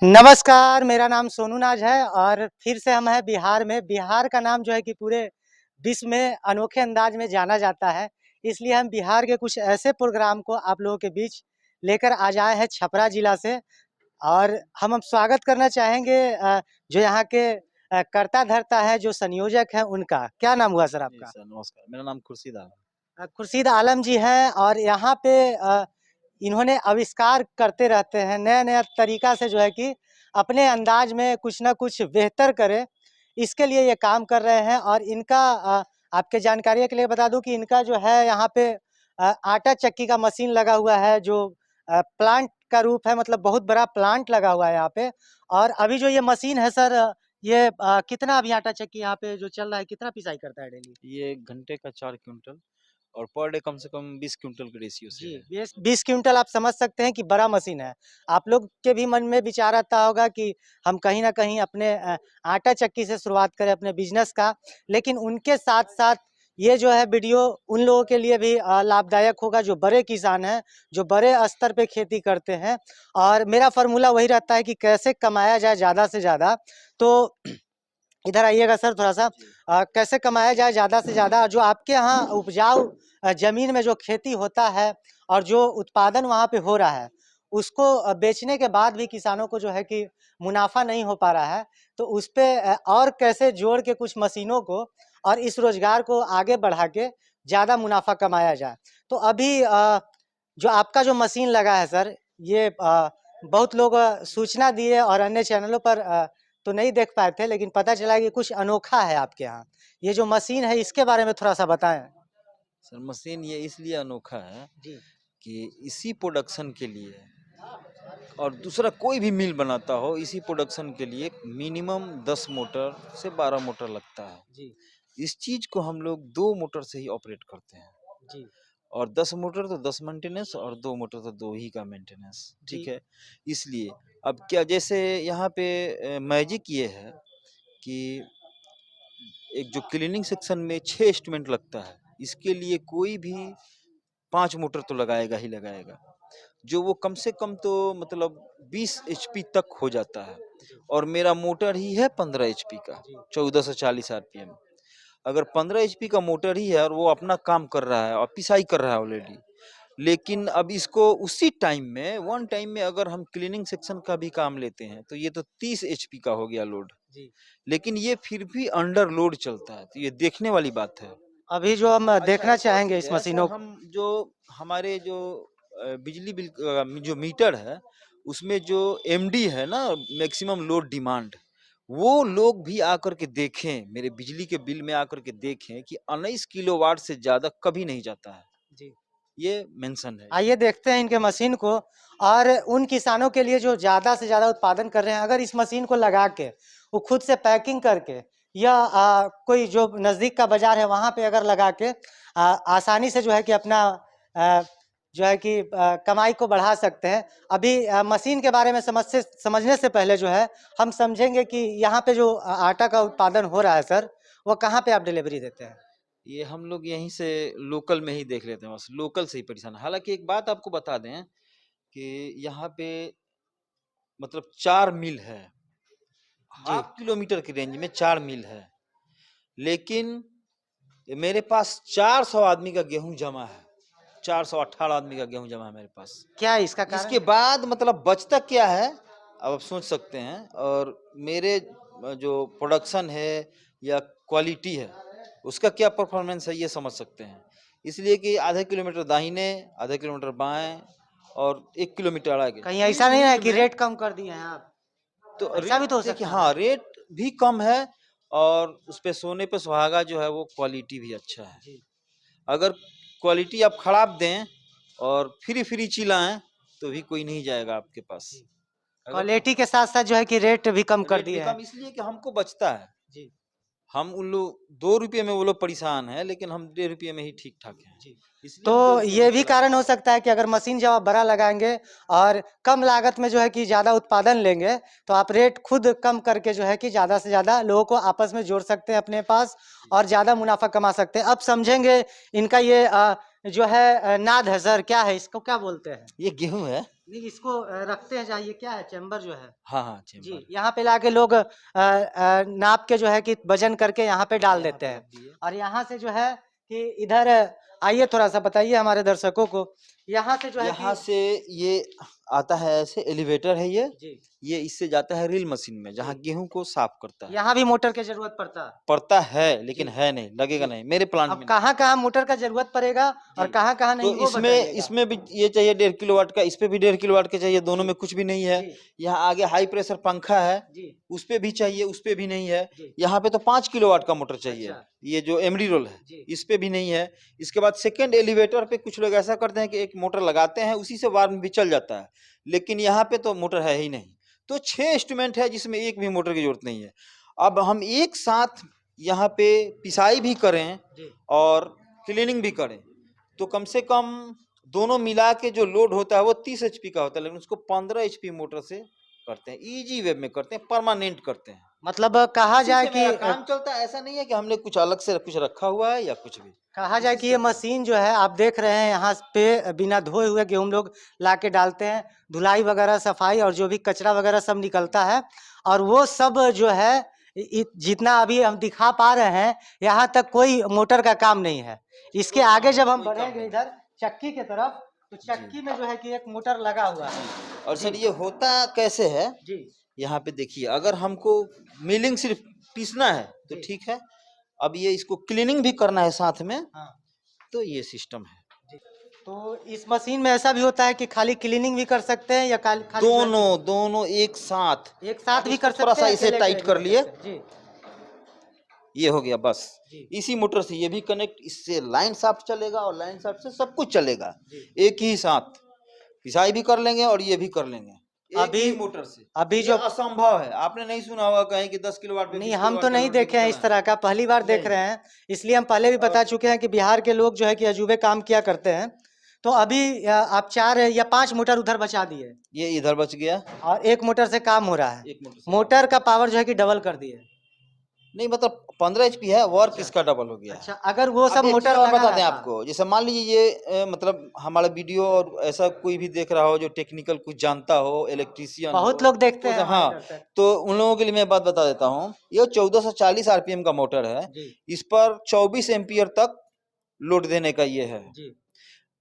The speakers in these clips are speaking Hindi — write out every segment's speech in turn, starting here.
नमस्कार, मेरा नाम सोनू नाज है और फिर से हम हैं बिहार में। बिहार का नाम जो है कि पूरे विश्व में अनोखे अंदाज में जाना जाता है। इसलिए हम बिहार के कुछ ऐसे प्रोग्राम को आप लोगों के बीच लेकर आज आए हैं छपरा जिला से। और हम स्वागत करना चाहेंगे जो यहाँ के कर्ता धर्ता है, जो संयोजक हैं उनका। क्या नाम हुआ सर जी आपका? सर, नमस्कार। मेरा नाम खुर्शीद आलम। खुर्शीद आलम जी हैं और यहाँ पे इन्होंने आविष्कार करते रहते हैं, नया-नया तरीका से जो है कि अपने अंदाज में कुछ ना कुछ बेहतर करें, इसके लिए ये काम कर रहे हैं। और इनका आपके जानकारी के लिए बता दूं कि इनका जो है यहाँ पे आटा चक्की का मशीन लगा हुआ है, जो प्लांट का रूप है, मतलब बहुत बड़ा प्लांट लगा हुआ है यहाँ पे। और अभी जो ये मशीन है सर, ये कितना अभी आटा चक्की यहाँ पे जो चल रहा है, कितना पिसाई करता है डेली? ये घंटे का 4 क्विंटल और पर डे कम से कम 20 क्विंटल के रेशियो से जी, है। 20 क्विंटल आप समझ सकते हैं कि बड़ा मशीन है। आप लोग के भी मन में विचार आता होगा कि हम कहीं न कहीं अपने आटा चक्की से शुरुआत करें अपने बिज़नेस का। लेकिन उनके साथ-साथ ये जो है वीडियो उन लोगों के लिए भी लाभदायक होगा जो बड़े किसान हैं, जो बड़े स्तर पे खेती करते हैं। और मेरा फ़ॉर्मूला वही रहता है कि कैसे कमाया जाए ज़्यादा से ज़्यादा। तो इधर आइएगा सर थोड़ा-सा। जी। कैसे कमाया जाए ज़्यादा से ज़्यादा, जो आपके यहाँ उपजाऊ ज़मीन में जो खेती होता है और जो उत्पादन वहाँ पे हो रहा है, उसको बेचने के बाद भी किसानों को जो है कि मुनाफ़ा नहीं हो पा रहा है, तो उस पे और कैसे जोड़ के कुछ मशीनों को और इस रोज़गार को आगे बढ़ा के ज़्यादा मुनाफ़ा कमाया जाए। तो अभी जो आपका जो मशीन लगा है सर, ये बहुत लोग सूचना दिए और अन्य चैनलों पर तो नहीं देख पाए थे, लेकिन पता चला कि कुछ अनोखा है आपके यहाँ। ये जो मशीन है इसके बारे में थोड़ा-सा बताएँ? सर, मशीन ये इसलिए अनोखा है जी, कि इसी प्रोडक्शन के लिए और दूसरा कोई भी मिल बनाता हो, इसी प्रोडक्शन के लिए मिनिमम 10 मोटर से 12 मोटर लगता है। जी, इस चीज़ को हम लोग 2 मोटर से ही ऑपरेट करते हैं। जी, और 10 मोटर तो 10 मेंटेनेंस और 2 मोटर तो 2 ही का मेंटेनेंस, ठीक जी, है? इसलिए अब क्या जैसे यहाँ पे मैजिक ये है कि एक जो क्लीनिंग सेक्शन में 6 इंस्ट्रूमेंट लगता है, इसके लिए कोई भी 5 मोटर तो लगाएगा ही लगाएगा। जो वो कम से कम तो मतलब 20 एचपी तक हो जाता है जी, और मेरा मोटर ही है 15 एचपी का, जी, 14 से 40 आरपीएम। अगर 15 एचपी का मोटर ही है और वो अपना काम कर रहा है और पिसाई कर रहा है ऑलरेडी, लेकिन अब इसको उसी टाइम में वन टाइम में अगर हम क्लीनिंग सेक्शन का भी काम लेते हैं तो ये तो 30 एचपी का हो गया लोड। जी। लेकिन ये फिर भी अंडर लोड चलता है, तो ये देखने वाली बात है। अभी जो हम अच्छा, देखना एक और चाहेंगे चीज इस है सर, मशीनों को। हम जो हमारे जो बिजली बिल जो मीटर है उसमें जो एमडी है ना, मैक्सिमम लोड डिमांड, वो लोग भी आकर के देखें, मेरे बिजली के बिल में आकर के देखें कि 19 किलोवाट से ज्यादा कभी नहीं जाता है। जी। ये मेंशन है आइए इसमें। देखते हैं इनके मशीन को। और उन किसानों के लिए जो ज़्यादा से ज़्यादा उत्पादन कर रहे हैं, अगर इस मशीन को लगा के वो खुद से पैकिंग करके या कोई जो नज़दीक का बाज़ार है वहाँ पे अगर लगा के आसानी से जो है कि अपना अ, जो है कि कमाई को बढ़ा सकते हैं। अभी मशीन के बारे में समझने से पहले जो है हम समझेंगे कि यहाँ पे जो आटा का उत्पादन हो रहा है सर, वो कहाँ पे आप डिलीवरी देते हैं? ये हम लोग यहीं से लोकल में ही देख लेते हैं, बस लोकल से ही परेशान है। हालांकि एक बात आपको बता दें कि यहाँ पे मतलब 4 मिल है, जी। हाफ किलोमीटर की रेंज में 4 मिल है, लेकिन मेरे पास 400 आदमी का गेहूं जमा है, 418 आदमी का गेहूं जमा है मेरे पास। क्या है इसका कारण? इसके बाद मतलब बचता क्या है, अब आप सोच सकते हैं। और मेरे जो प्रोडक्शन है या क्वालिटी है उसका क्या परफॉर्मेंस है ये समझ सकते हैं। इसलिए कि आधे किलोमीटर दाहिने, आधे किलोमीटर बाएं और 1 किलोमीटर आगे कहीं 30 ऐसा नहीं है मिल कि में। रेट कम कर दिए हैं आप? तो ऐसा भी रेट तो हो देखिए, सकता है हाँ, ना? रेट भी कम है और उस पे सोने पे सुहागा जो है वो क्वालिटी भी अच्छा है। जी। अगर क्वालिटी आप खराब दें और फ्री फ्री चिल्लाएं तो भी कोई नहीं जाएगा आपके पास। जी। अगर क्वालिटी के साथ-साथ जो है कि रेट भी कम कर रेट भी दिए हैं। कम इसलिए कि हमको बचता है। जी, हम उन लोग 2 रुपये में वो लोग परेशान है, लेकिन हम 1.5 रुपये में ही ठीक ठाक हैं, जी। इसलिए तो हम 2 रुपये में ये भी चला कारण लेते हो हैं। सकता है कि अगर मशीन जब आप बड़ा लगाएँगे और कम लागत में जो है कि ज़्यादा उत्पादन लेंगे, तो आप रेट खुद कम करके जो है कि ज़्यादा से ज़्यादा लोगों को आपस में जोड़ सकते हैं अपने पास जी। और ज़्यादा मुनाफ़ा कमा सकते हैं। अब समझेंगे इनका ये जो है नाद है सर, क्या है? इसको क्या बोलते हैं? ये गेहूं है। नहीं, इसको रखते हैं जहाँ, ये क्या है, चैम्बर जो है? हाँ हाँ जी, चेम्बर यहाँ पे लाके लोग नाप के जो है कि वजन करके यहाँ पे डाल यहाँ देते पे हैं। रख दिए। और यहाँ से जो है कि इधर आइए, थोड़ा सा बताइए हमारे दर्शकों को, यहाँ से जो है यहाँ कि से ये आता है, ऐसे एलिवेटर है जी ये इससे जाता है रील मशीन में जहाँ जी, गेहूं को साफ करता है। यहाँ भी मोटर की जरूरत पड़ता है? पड़ता है लेकिन जी है नहीं, लगेगा जी। नहीं, मेरे प्लांट अब में नहीं। कहाँ-कहाँ मोटर का ज़रूरत पड़ेगा और जी, कहाँ-कहाँ तो नहीं, वो इसमें बताइएगा। इसमें भी ये चाहिए 1.5 किलोवाट का, इस पे भी 1.5 किलोवाट का चाहिए, दोनों जी, में कुछ भी नहीं है। जी, यहाँ आगे हाई प्रेशर पंखा है, जी, उस पे भी चाहिए, उस पे भी नहीं है। जी। यहाँ पे तो 5 किलोवाट का मोटर चाहिए, अच्छा, ये जो एमडी रोल है, जी, इस पे भी नहीं है। इसके बाद सेकंड एलिवेटर पे कुछ लोग ऐसा करते हैं कि एक मोटर लगाते हैं, उसी से वार्म भी चल जाता है, लेकिन यहाँ पे तो मोटर है ही नहीं। तो 6 इंस्ट्रूमेंट है जिसमें एक भी मोटर की जरूरत नहीं है। अब हम एक साथ यहाँ पे पिसाई भी करें जी, और क्लीनिंग भी करें, तो कम से कम दोनों मिला के जो लोड होता है वो 30 एचपी का होता है, लेकिन उसको 15 एचपी मोटर से करते हैं, इजी वे में करते हैं, परमानेंट करते हैं। मतलब कहा उसी जाए से कि मेरा काम चलता है, ऐसा नहीं है कि हमने कुछ अलग से कुछ रखा हुआ है या कुछ भी। कहा जाए उसी कि से ये काम। मशीन जो है आप देख रहे हैं यहाँ पे बिना धोए हुए गेहूं लोग लाके डालते हैं, धुलाई वगैरह, सफाई और जो भी कचरा वगैरह सब निकलता है, और वो सब जो है जितना अभी हम दिखा पा रहे हैं, यहाँ तक कोई मोटर का काम नहीं है। इसके आगे जब हम कोई काम बढ़ेंगे नहीं। इधर चक्की के तरफ, तो जी चक्की में जो है कि एक मोटर लगा हुआ है। जी। और जी सर ये होता कैसे है, जी यहाँ पे देखिए, अगर हमको मिलिंग सिर्फ पीसना है तो जी। ठीक है, अब ये इसको क्लीनिंग भी करना है साथ में, हाँ तो ये सिस्टम है। जी। तो इस मशीन में ऐसा भी होता है कि खाली क्लीनिंग भी कर सकते हैं या खाली खाली जो है दोनों कि दोनों एक साथ। एक साथ अब भी इसको कर थोड़ा सकते सा हैं, इसे अकेले टाइट अकेले भी कर कर लिए, सकते हैं? जी ये हो गया बस। जी इसी मोटर से ये भी कनेक्ट, इससे लाइन साफ्ट चलेगा और लाइन साफ्ट से सब कुछ चलेगा जी। एक ही साथ। पिसाई भी कर लेंगे और ये भी कर लेंगे एक अभी ही मोटर से। अभी ये जो असंभव है, आपने नहीं सुना होगा कहीं कि 10 किलोवाट पे नहीं, 20 हम तो किलोवाट का नहीं लोड लेके देखे हैं चला इस है। तरह का, पहली बार देख नहीं। रहे हैं। इसलिए हम पहले भी बता और चुके हैं कि बिहार के लोग जो है कि अजूबे काम किया करते हैं। तो अभी आप 4 या 5 मोटर उधर बचा दिए ये इधर बच गया, और एक मोटर से काम हो रहा है। एक मोटर से काम। मोटर का पावर जो है कि डबल कर दिए। नहीं मतलब 15 एचपी है, वर्क अच्छा इसका डबल हो गया है। अच्छा, अगर वो अब सब एक चीज मोटर और लगा बता दें रहता। आपको, जैसे मान लीजिए ये मतलब हमारा वीडियो और ऐसा कोई भी देख रहा हो जो टेक्निकल कुछ जानता हो, इलेक्ट्रीशियन बहुत हो, लोग देखते वो हैं सब, हमारे हाँ, दर्शक। तो उन लोगों के लिए मैं बात बता देता हूँ। ये 1440 आरपीएम का मोटर है, जी इस पर 24 एम्पियर तक लोड देने का ये है। जी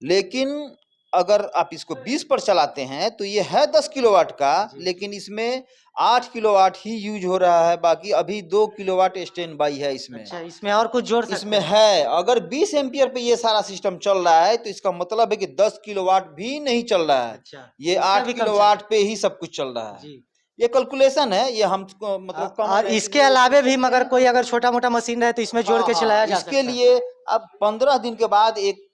लेकिन अगर आप इसको 20 पर चलाते हैं तो ये है 10 किलोवाट का, जी। लेकिन इसमें 8 किलोवाट ही यूज हो रहा है, बाकी अभी 2 किलोवाट स्टैंड बाई है इसमें। अच्छा, इसमें और कुछ जोड़ सकते इसमें हैं? है, अगर 20 एम्पियर पे ये सारा सिस्टम चल रहा है तो इसका मतलब है कि 10 किलोवाट भी नहीं चल रहा है, अच्छा, ये इससे 8 भी कम किलोवाट चल। पे ही सब कुछ चल रहा है। जी। ये कैलकुलेशन है, ये हम मतलब कॉमन और है इसके इसलिए अलावे भी सोच सकते मगर हैं। कोई अगर छोटा-मोटा मशीन रहे तो इसमें जोड़ हाँ के हाँ, चलाया जा इसके सकता है। लिए अब 15 दिन के बाद एक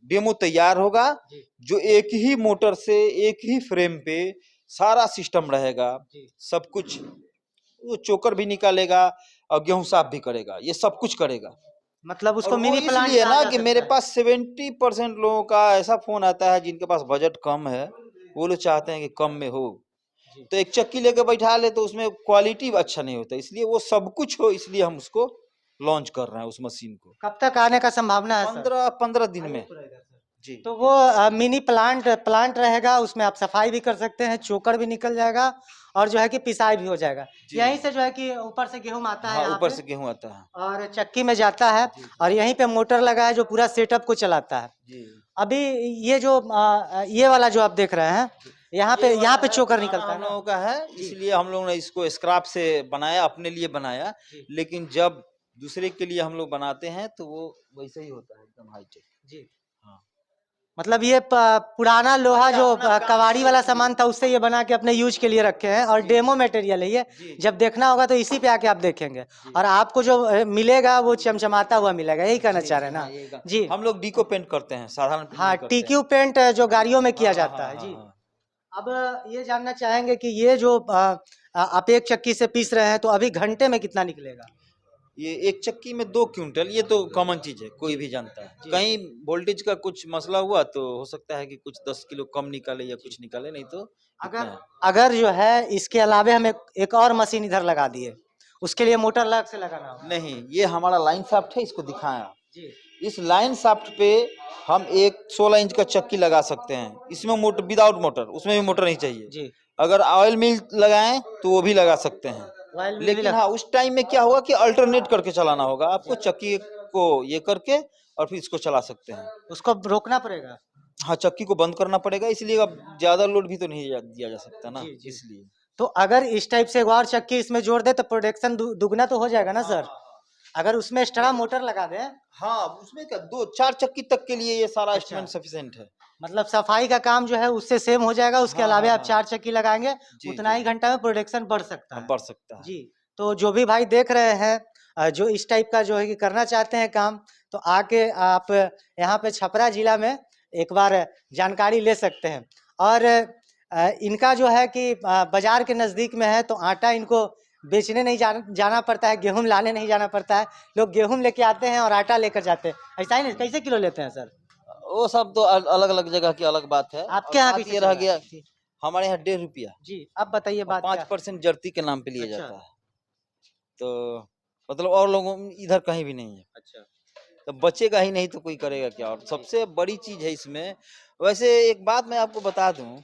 डेमो तैयार होगा, जी जो एक ही मोटर से एक ही फ्रेम पे सारा सिस्टम रहेगा, जी। सब कुछ। वो चोकर भी निकालेगा और गेहूं साफ भी करेगा, ये सब कुछ करेगा। मतलब और उसको वो मिनी प्लांट इसलिए कहा ना जा कि मेरे सकता है। पास 70% लोगों का ऐसा फोन आता है जिनके पास बजट कम है, वो लोग चाहते हैं कि कम में हो, जी। तो एक चक्की लेके बैठा ले तो उसमें क्वालिटी अच्छा नहीं होता, इसलिए वो सब कुछ हो, इसलिए हम उसको लॉन्च कर रहे हैं उस मशीन को। कब तक आने का संभावना है सर? 15 दिन में। जी तो वो मिनी प्लांट प्लांट रहेगा, उसमें आप सफाई भी कर सकते हैं, चोकर भी निकल जाएगा और जो है कि पिसाई भी हो जाएगा। जी। यहीं से जो है कि ऊपर से गेहूँ आता है हाँ, यहाँ ऊपर पे से गेहूं आता है। और चक्की में जाता है जी और यहीं पे मोटर लगा है जो पूरा सेटअप को चलाता है। जी। अभी ये जो ये वाला जो आप देख रहे हैं, ये वाला यहाँ पे है चोकर पुराना निकलता है हम ना? लोगों का है, जी इसलिए हम लोगों ने इसको स्क्रैप से बनाया, अपने लिए बनाया, जी लेकिन जब दूसरे के लिए हम लोग बनाते हैं तो वो वैसे ही होता है, एकदम हाईटेक। जी। हाँ, मतलब ये पुराना लोहा ये जो अपना काम कबाड़ी के वाला लिए। सामान था उससे ये बना के अपने यूज के लिए रखे हैं और जी डेमो मटेरियल है ये। जी जब देखना होगा तो इसी पे आके आप देखेंगे जी और आपको जो मिलेगा वो चमचमाता हुआ मिलेगा, यही कहना जी चाह जी। रहे हैं हाँ, ना? ये जी हम लोग डीको पेंट करते हैं, साधारण पेंट हाँ, नहीं करते हैं। टीक्यू पेंट जो गाड़ियों में किया हाँ जाता हाँ है। हाँ जी। हाँ। अब ये जानना चाहेंगे कि ये जो आप एक चक्की से पीस रहे हैं तो अभी घंटे में कितना निकलेगा? ये एक चक्की में 2 क्विंटल, ये तो कॉमन चीज है, कोई जी भी जानता है। जी कहीं वोल्टेज का कुछ मसला हुआ तो हो सकता है कि कुछ 10 किलो कम निकाले या जी। कुछ निकाले, नहीं तो इतना अगर है। अगर जो है इसके अलावे हम एक और मशीन इधर लगा दिए, उसके लिए मोटर अलग से लगाना होगा? नहीं, ये हमारा लाइन शाफ्ट है, इसको दिखाया। जी इस लाइन शाफ्ट पे हम एक 16 इंच का चक्की लगा सकते हैं, इसमें मोटर विदाउट मोटर, उसमें भी मोटर नहीं चाहिए। जी, अगर ऑयल मिल लगाएं तो वो भी लगा सकते हैं, ऑयल मिल भी लेकिन लग हाँ उस टाइम में क्या होगा कि अल्टरनेट करके चलाना होगा आपको, चक्की को ये करके और फिर इसको चला सकते हैं। उसको रोकना पड़ेगा। हाँ, चक्की को बंद करना पड़ेगा, इसलिए अब ज्यादा लोड भी तो नहीं दिया जा सकता ना, जी, जी। इसलिए। तो अगर इस टाइप से एक और चक्की इसमें जोड़ दे तो प्रोडक्शन दुगना तो हो जाएगा ना सर? अगर उसमें एक्स्ट्रा मोटर लगा दें, हाँ, उसमें क्या 2-4 चक्की तक के लिए ये सारा अच्छा, इंस्ट्रूमेंट सफिशिएंट है। मतलब सफाई का काम जो है उससे सेम हो जाएगा, उसके हाँ, अलावा हाँ, आप हाँ। 4 चक्की लगाएँगे, जी, उतना जी। ही घंटा में प्रोडक्शन बढ़ सकता है। बढ़ सकता है। जी, तो जो भी भाई देख रहे हैं जो इस टाइप का जो है कि करना चाहते हैं काम, तो आके आप यहाँ पे छपरा ज़िला में एक बार जानकारी ले सकते हैं। और इनका जो है कि बाज़ार के नज़दीक में है, तो आटा इनको बेचने नहीं जाना पड़ता है, गेहूँ लाने नहीं जाना पड़ता है। लोग गेहूँ लेके आते हैं और आटा लेकर जाते हैं। ऐसा ही नहीं? कैसे किलो लेते हैं सर? वो सब तो अलग-अलग जगह की अलग बात है, आपके और यहाँ बात कैसे ये चल रह रहा है? गया कि हमारे यहाँ ₹1.5 जी, अब बताइए और बात क्या है? 5% जर्ती के नाम पे लिया अच्छा, जाता है। तो मतलब और लोगों में इधर कहीं भी नहीं है। अच्छा। तो बचेगा ही नहीं तो कोई करेगा क्या? और जी, सबसे बड़ी चीज़ है इसमें, वैसे एक बात मैं आपको बता दूँ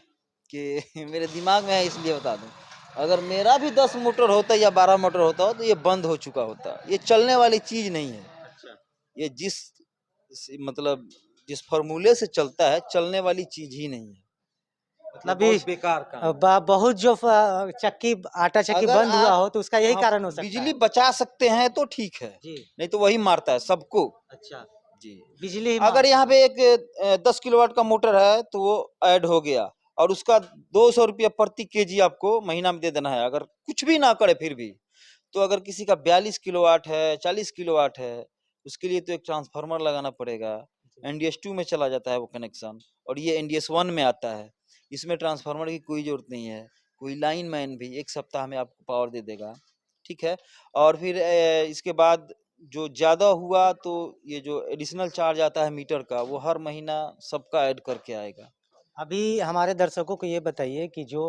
कि मेरे दिमाग में है इसलिए बता दूँ। अगर मेरा भी 10 मोटर होता या 12 मोटर होता हो तो ये बंद हो चुका होता। ये चलने वाली चीज़ नहीं है। अच्छा। ये मतलब जिस फ़ॉर्मूले से चलता है, चलने वाली चीज़ ही नहीं है। ये मतलब बहुत बेकार काम है। बहुत जो चक्की आटा चक्की अगर बंद हुआ आप हो तो उसका यही हाँ, कारण हो सकता बिजली है। बचा सकते हैं तो ठीक है, जी, नहीं तो वही मारता है सबको। अच्छा। जी। बिजली ही अगर मारता यहाँ है। पे एक 10 किलोवाट का मोटर है तो वो ऐड हो गया और उसका ₹200 प्रति केजी आपको महीना में दे देना है। अगर कुछ भी ना करे फिर भी, तो अगर किसी का 42 किलोवाट है, 40 किलोवाट है, उसके लिए तो एक ट्रांसफार्मर लगाना पड़ेगा। जी, एनडीएस 2 में चला जाता है वो कनेक्शन, और ये एनडीएस 1 में आता है। इसमें ट्रांसफार्मर की कोई ज़रूरत नहीं है। कोई लाइनमैन भी 1 सप्ताह में आपको पावर दे देगा, ठीक है? और फिर इसके बाद जो ज़्यादा हुआ तो ये जो एडिशनल चार्ज आता है मीटर का, वो हर महीना सबका ऐड करके आएगा। अभी हमारे दर्शकों को ये बताइए कि जो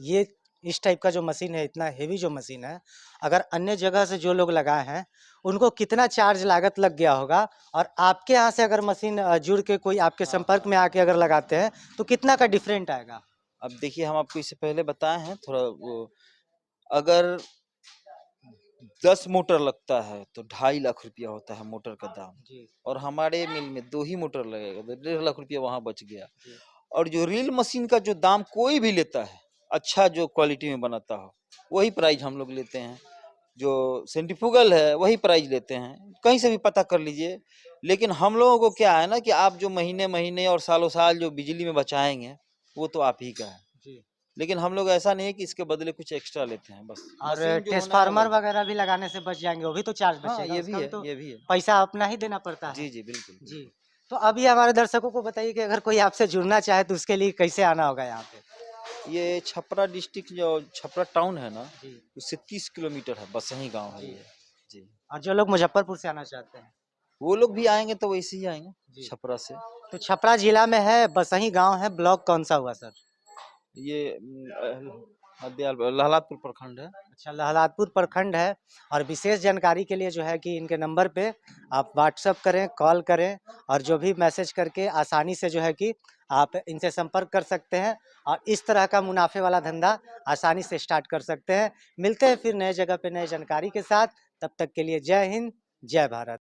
ये इस टाइप का जो मशीन है, इतना हेवी जो मशीन है, अगर अन्य जगह से जो लोग लगाए हैं, उनको कितना चार्ज लागत लग गया होगा? और आपके यहाँ से अगर मशीन जुड़ के कोई आपके हाँ, संपर्क में आके अगर लगाते हैं, तो कितना का डिफरेंट आएगा? अब देखिए हम आपको इससे पहले बताए हैं थोड़ा वो, अगर 10 मोटर लगता है तो 2.5 लाख रुपया होता है मोटर का दाम, जी, और हमारे मिल में 2 ही मोटर लगेगा तो 1.5 लाख रुपया वहाँ बच गया। जी, और जो रील मशीन का जो दाम कोई भी लेता है, अच्छा जो क्वालिटी में बनाता हो, वही प्राइस हम लोग लेते हैं। जो सेंट्रीफ्यूगल है वही प्राइस लेते हैं, कहीं से भी पता कर लीजिए। लेकिन हम लोगों को क्या है ना कि आप जो महीने-महीने और सालों-साल जो बिजली में बचाएँगे, वो तो आप ही का है। जी। लेकिन हम लोग ऐसा नहीं है कि इसके बदले कुछ एक्स्ट्रा लेते हैं बस। और मशीन जो होना है ट्रांसफार्मर वही। वगैरह भी लगाने से बच जाएँगे, वो भी तो चार्ज हाँ, बचेगा, उसका भी तो ये भी है। पैसा अपना ही देना पड़ता है। जी, जी, बिल्कुल, जी, बिल्कुल। तो अभी हमारे दर्शकों को बताइए कि अगर कोई आपसे जुड़ना चाहे तो उसके लिए कैसे आना होगा यहाँ पे? ये छपरा डिस्ट्रिक्ट जो छपरा टाउन है ना, जी, उससे 30 किलोमीटर है, बस यही गाँव है जी। ये। जी। और जो लोग मुज़फ्फरपुर से आना चाहते हैं? वो लोग भी आएँगे तो वैसे ही आएँगे, जी। छपरा से। तो छपरा जिला में है, बसही गाँव है, ब्लॉक कौन-सा हुआ सर? ये लहलादपुर प्रखंड है। अच्छा, लहलादपुर प्रखंड है। और विशेष जानकारी के लिए जो है कि इनके नंबर पे आप व्हाट्सएप करें, कॉल करें और जो भी मैसेज करके आसानी से जो है कि आप इनसे संपर्क कर सकते हैं और इस तरह का मुनाफे वाला धंधा आसानी से स्टार्ट कर सकते हैं। मिलते हैं फिर नए जगह पे नए जानकारी के साथ, तब तक के लिए जय हिंद, जय भारत।